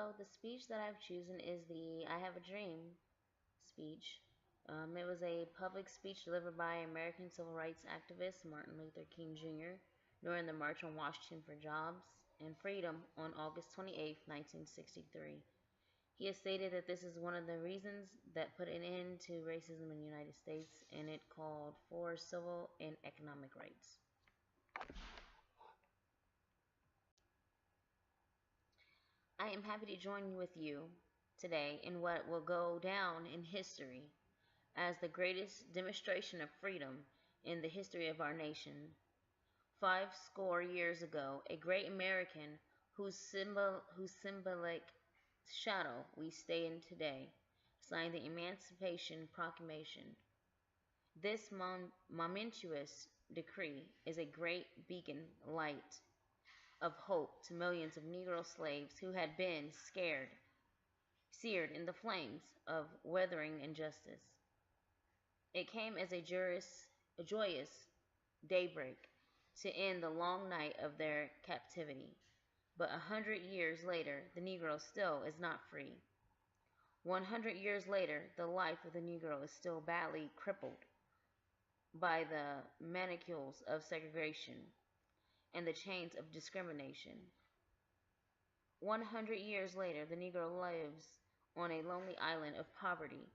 Well, the speech that I've chosen is the I Have a Dream speech. It was a public speech delivered by American civil rights activist Martin Luther King Jr. during the March on Washington for Jobs and Freedom on August 28, 1963. He has stated that this is one of the reasons that put an end to racism in the United States, and it called for civil and economic rights. I am happy to join with you today in what will go down in history as the greatest demonstration of freedom in the history of our nation. 50 years ago, a great American whose symbolic shadow we stay in today signed the Emancipation Proclamation. This momentous decree is a great beacon light of hope to millions of Negro slaves who had been seared in the flames of withering injustice. It came as a joyous daybreak to end the long night of their captivity. But 100 years later, the Negro still is not free. 100 years later, the life of the Negro is still badly crippled by the manacles of segregation and the chains of discrimination. 100 years later, the Negro lives on a lonely island of poverty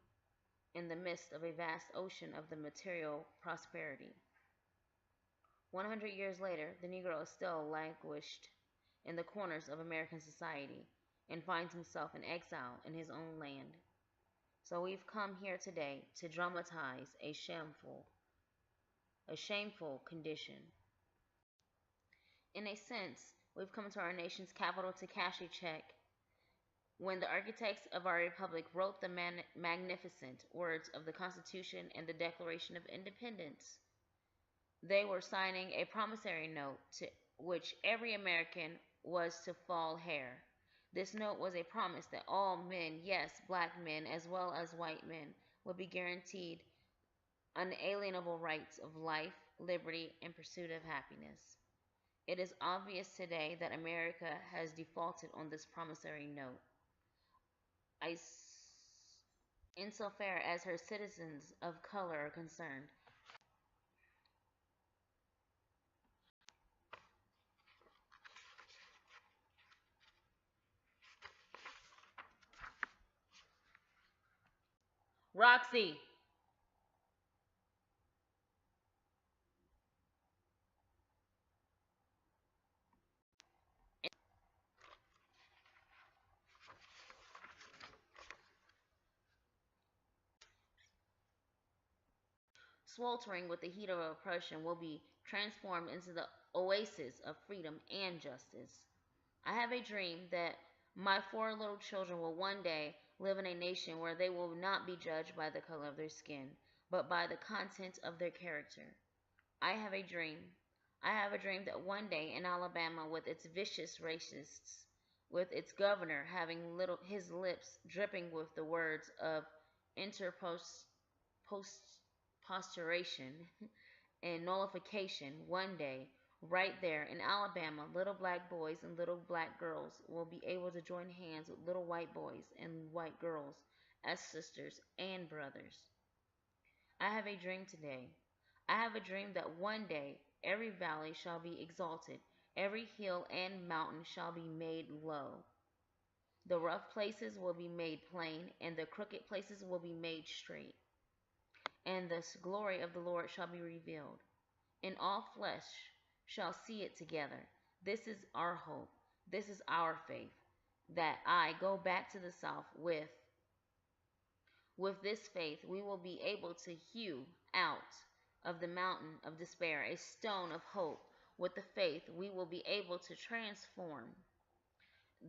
in the midst of a vast ocean of the material prosperity. 100 years later, the Negro is still languished in the corners of American society and finds himself in exile in his own land. So we've come here today to dramatize a shameful condition. In a sense, we've come to our nation's capital to cash a check. When the architects of our republic wrote the magnificent words of the Constitution and the Declaration of Independence, they were signing a promissory note to which every American was to fall heir. This note was a promise that all men, yes, black men as well as white men, would be guaranteed unalienable rights of life, liberty, and pursuit of happiness. It is obvious today that America has defaulted on this promissory note, insofar as her citizens of color are concerned. Roxy! Sweltering with the heat of oppression, will be transformed into the oasis of freedom and justice. I have a dream that my four little children will one day live in a nation where they will not be judged by the color of their skin, but by the content of their character. I have a dream. I have a dream that one day in Alabama, with its vicious racists, with its governor having his lips dripping with the words of interposturation and nullification, one day, right there in Alabama, little black boys and little black girls will be able to join hands with little white boys and white girls as sisters and brothers. I have a dream today. I have a dream that one day every valley shall be exalted, every hill and mountain shall be made low. The rough places will be made plain, and the crooked places will be made straight. And the glory of the Lord shall be revealed, and all flesh shall see it together. This is our hope. This is our faith, that I go back to the South with. With this faith, we will be able to hew out of the mountain of despair a stone of hope. With the faith, we will be able to transform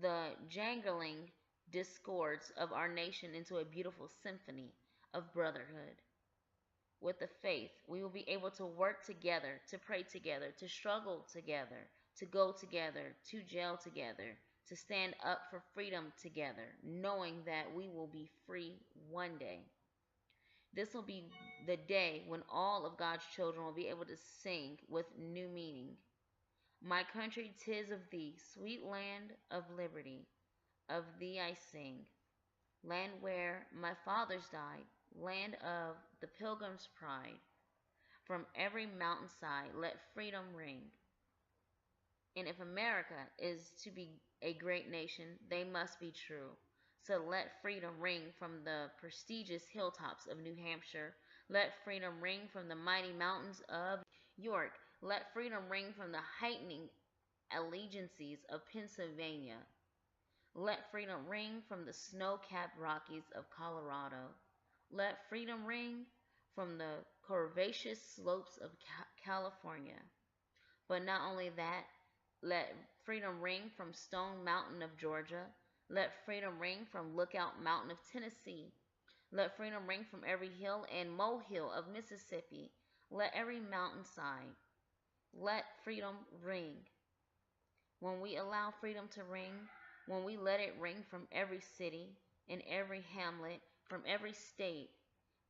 the jangling discords of our nation into a beautiful symphony of brotherhood. With the faith, we will be able to work together, to pray together, to struggle together, to go together, to jail together, to stand up for freedom together, knowing that we will be free one day. This will be the day when all of God's children will be able to sing with new meaning. My country, 'tis of thee, sweet land of liberty. of thee I sing. Land where my fathers died, land of the pilgrim's pride. From every mountainside let freedom ring. And if America is to be a great nation, they must be true. So let freedom ring from the prestigious hilltops of New Hampshire. Let freedom ring from the mighty mountains of York. Let freedom ring from the heightening allegiances of Pennsylvania. Let freedom ring from the snow-capped Rockies of Colorado. Let freedom ring from the curvaceous slopes of California. But not only that, let freedom ring from Stone Mountain of Georgia. Let freedom ring from Lookout Mountain of Tennessee. Let freedom ring from every hill and molehill of Mississippi. Let every mountainside. Let freedom ring. When we allow freedom to ring, when we let it ring from every city and every hamlet, from every state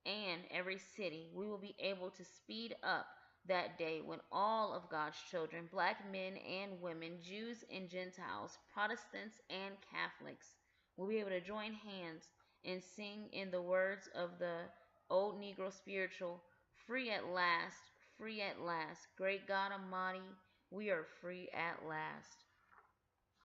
and every city, we will be able to speed up that day when all of God's children, black men and women, Jews and Gentiles, Protestants and Catholics, will be able to join hands and sing in the words of the old Negro spiritual, free at last, great God Almighty, we are free at last.